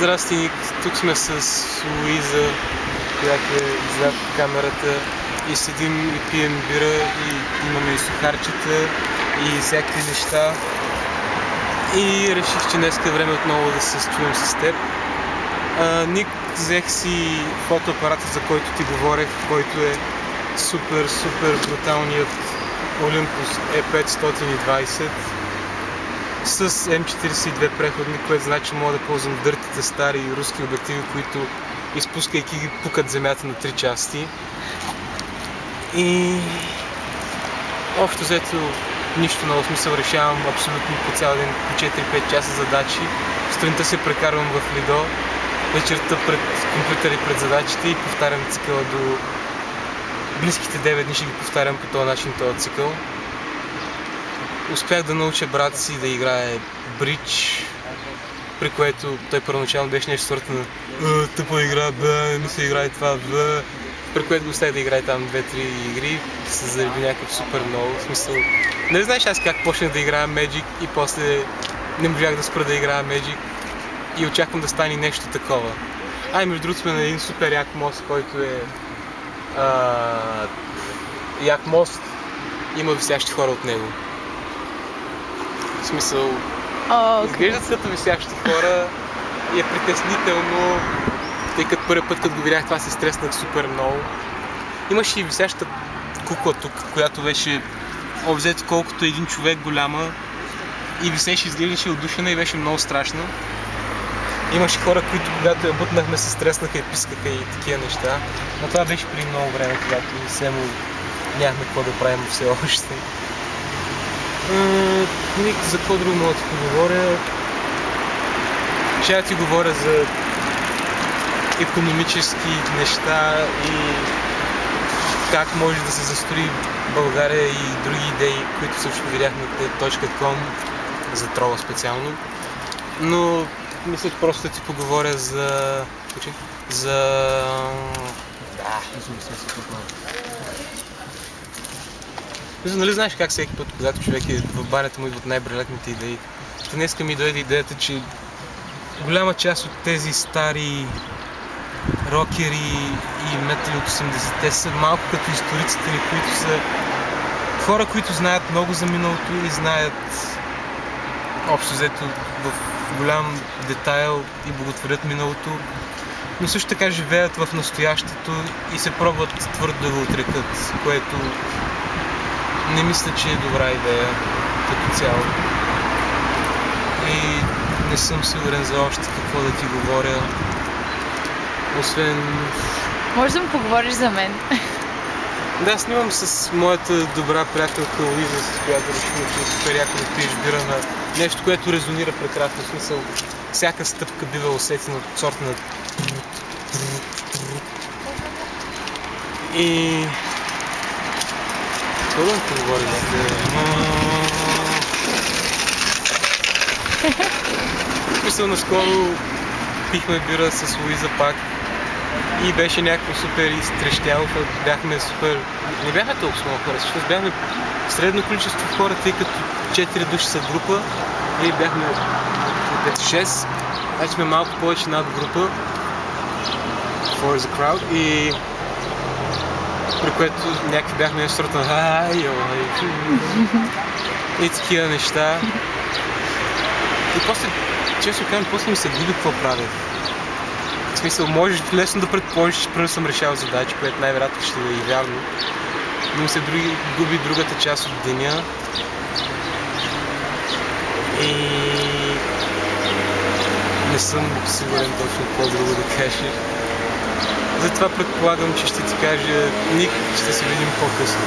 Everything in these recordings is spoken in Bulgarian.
Здрасти, Ник. Тук сме с Луиза, която е зад камерата и седим и пием бира и имаме и сухарчета и всякакви неща. И реших, че днеска е време отново да се чуем с теб. Ник, взех си фотоапарата, за който ти говорех, който е супер бруталният Olympus E520 с М42 преходни, което значи, че мога да ползвам дъртите стари руски обективи, които изпускайки ги пукат земята на 3 части. И общо взето нищо много смисъл, решавам абсолютно по цял ден по 4-5 часа задачи. Сутринта се прекарвам в Лидо, вечерта пред компютъри пред задачите и повтарям цикъла до близките 9 дни, ще ги повтарям по този начин този цикъл. Успях да науча брат си да играе бридж, при което той първоначално беше нещо сорта на тъпа игра, не ми се играе това, при което го оставих да играе там 2-3 игри, се зареби някакъв супер много, в смисъл. Не знаеш аз как почнах да играя Magic и после не можах да спра да играя Magic и очаквам да стане нещо такова. Между другото сме на един супер як мост, който е як мост, има висящи хора от него. В смисъл, изглеждат като висящи хора и е притеснително, тъй като първи път, като го видях, това се стреснах супер много. Имаше и висяща кукла тук, която беше обзето колкото един човек голяма и висеше, изглеждаше отдушена и беше много страшна. Имаше хора, които когато я бутнахме, се стреснаха и пискаха и такива неща, но това беше преди много време, когато само нямахме какво да правим все още. Ник, за какво друго мога да ти поговоря? Ще ти говоря за икономически неща и как може да се застрои България и други идеи, които също видях на TED.com за трола специално. Но мисля, че просто да ти поговоря за... Нали знаеш как всеки път, когато човек е в банята му идват най-брилятните идеи. Днеска ми дойде идеята, че голяма част от тези стари рокери и метали от 80-те са малко като историците ни, които са хора, които знаят много за миналото и знаят общо взето в голям детайл и боготворят миналото, но също така живеят в настоящето и се пробват твърдо да го отрекат, което не мисля, че е добра идея като цяло. И не съм сигурен за още какво да ти говоря, освен... Може да му поговориш за мен? Да, снимам с моята добра приятелка Луиза, с която решихме, че е супер яко да пиеш бира на нещо, което резонира прекрасно. В смисъл, всяка стъпка бива усетена от сорта на... И... Какво да ти говоря за Мисля, наскоро пихме бира с Луиза пак и беше някакво супер изтрещяло, бяхме супер... Не бяхме толкова много хора, защото бяхме средно количество хора, тъй като 4 души са група и бяхме 6, значи сме малко повече над група for the crowd и при което някакви бяхме нещо сорта на и такива неща. И после, често казвам, после ми се губи какво правя. В смисъл, можеш лесно да предположиш, че първо съм решал задачи, което най-вероятно ще е и вярно, но ми се губи другата част от деня. И не съм сигурен точно какво друго да кажа. Затова предполагам, че ще ти кажа, Ник, ще се видим по-късно.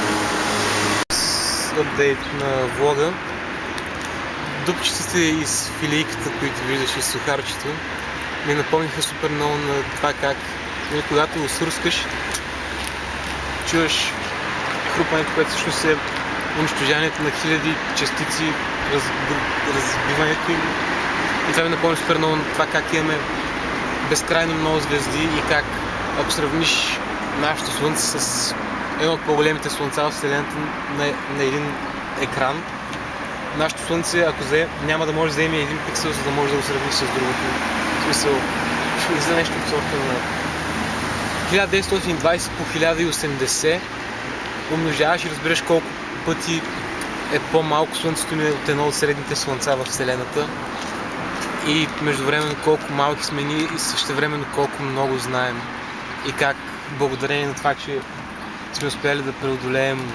Апдейт на влога. Дупчиците из филийката, които виждаш из сухарчето, ми напомниха супер много на това как, когато го свърскаш, чуваш хрупането, което всъщност е унищожаването на хиляди частици, разбиването им. И това ми напомня супер много на това как имаме безкрайно много звезди и как, ако сравниш нашето слънце с едно от по-големите слънца в Вселената на един екран, нашето слънце, ако няма да може да вземе един пиксел, за да може да го сравниш с другото. В смисъл, излиза нещо от сорта на 1920 по 1080, умножаваш и разбираш колко пъти е по-малко Слънцето ни от едно от средните слънца в Вселената. И междувременно колко малки сме ние и същевременно колко много знаем. И как благодарение на това, че сме успяли да преодолеем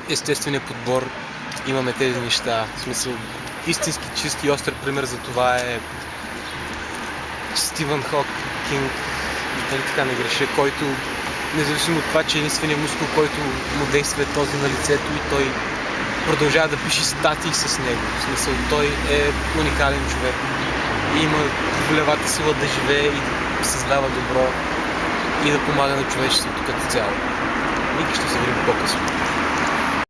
естествения подбор, имаме тези неща. В смисъл, истински чист и остър пример за това е Стивън Хокинг, дали така не греша, който независимо от това, че единственият мускул, който му действа е този на лицето и той продължава да пише статии с него. В смисъл, той е уникален човек и има волевата сила да живее и да създава добро и да помага на човечеството като цяло. И ще се видим по-късно.